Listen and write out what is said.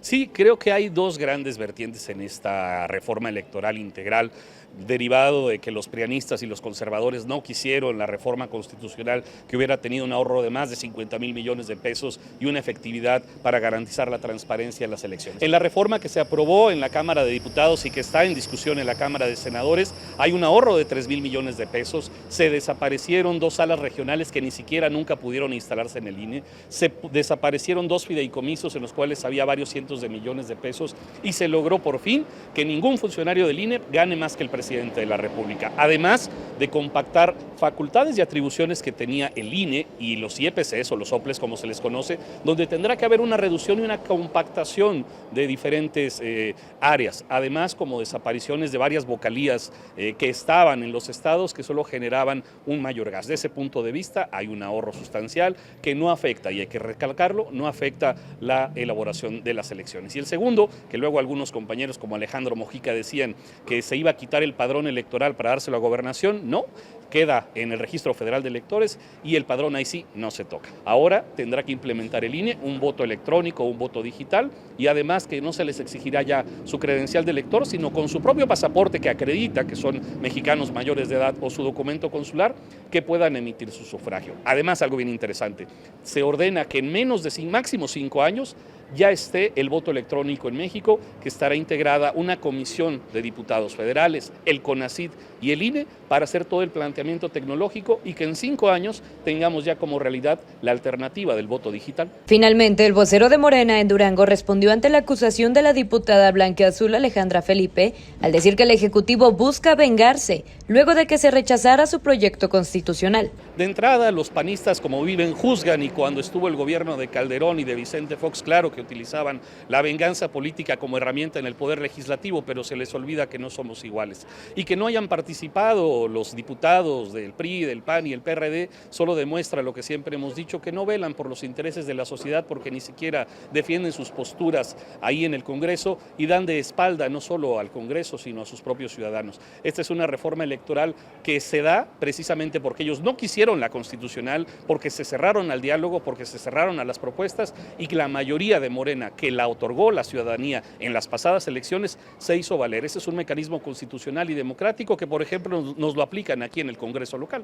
Sí, creo que hay dos grandes vertientes en esta reforma electoral integral, derivado de que los prianistas y los conservadores no quisieron la reforma constitucional que hubiera tenido un ahorro de más de 50,000 millones de pesos y una efectividad para garantizar la transparencia en las elecciones. En la reforma que se aprobó en la Cámara de Diputados y que está en discusión en la Cámara de Senadores, hay un ahorro de 3,000 millones de pesos, se desaparecieron dos salas regionales que ni siquiera nunca pudieron instalarse en el INE, se desaparecieron dos fideicomisos en los cuales había varios cientos de millones de pesos y se logró por fin que ningún funcionario del INE gane más que el presidente de la República, además de compactar facultades y atribuciones que tenía el INE y los IEPCs o los OPLES como se les conoce, donde tendrá que haber una reducción y una compactación de diferentes áreas, además como desapariciones de varias vocalías que estaban en los estados que solo generaban un mayor gasto. Desde ese punto de vista hay un ahorro sustancial que no afecta, y hay que recalcarlo, no afecta la elaboración de las elecciones. Y el segundo, que luego algunos compañeros como Alejandro Mojica decían que se iba a quitar el padrón electoral para dárselo a gobernación, no, queda en el Registro Federal de Electores y el padrón ahí sí no se toca. Ahora tendrá que implementar el INE un voto electrónico, un voto digital, y además que no se les exigirá ya su credencial de elector, sino con su propio pasaporte que acredita que son mexicanos mayores de edad o su documento consular, que puedan emitir su sufragio. Además, algo bien interesante, se ordena que en menos de máximo 5 años ya esté el voto electrónico en México, que estará integrada una comisión de diputados federales, el CONACYT y el INE, para hacer todo el planteamiento tecnológico y que en 5 años tengamos ya como realidad la alternativa del voto digital. Finalmente, el vocero de Morena en Durango respondió ante la acusación de la diputada blanquiazul Alejandra Felipe al decir que el Ejecutivo busca vengarse luego de que se rechazara su proyecto constitucional. De entrada, los panistas, como viven, juzgan, y cuando estuvo el gobierno de Calderón y de Vicente Fox, claro que utilizaban la venganza política como herramienta en el poder legislativo, pero se les olvida que no somos iguales. Y que no hayan participado los diputados del PRI, del PAN y el PRD solo demuestra lo que siempre hemos dicho, que no velan por los intereses de la sociedad porque ni siquiera defienden sus posturas ahí en el Congreso y dan de espalda no solo al Congreso, sino a sus propios ciudadanos. Esta es una reforma electoral que se da precisamente porque ellos no quisieron la constitucional, porque se cerraron al diálogo, porque se cerraron a las propuestas, y que la mayoría de Morena, que la otorgó la ciudadanía en las pasadas elecciones, se hizo valer. Ese es un mecanismo constitucional y democrático que, por ejemplo, nos lo aplican aquí en el Congreso local.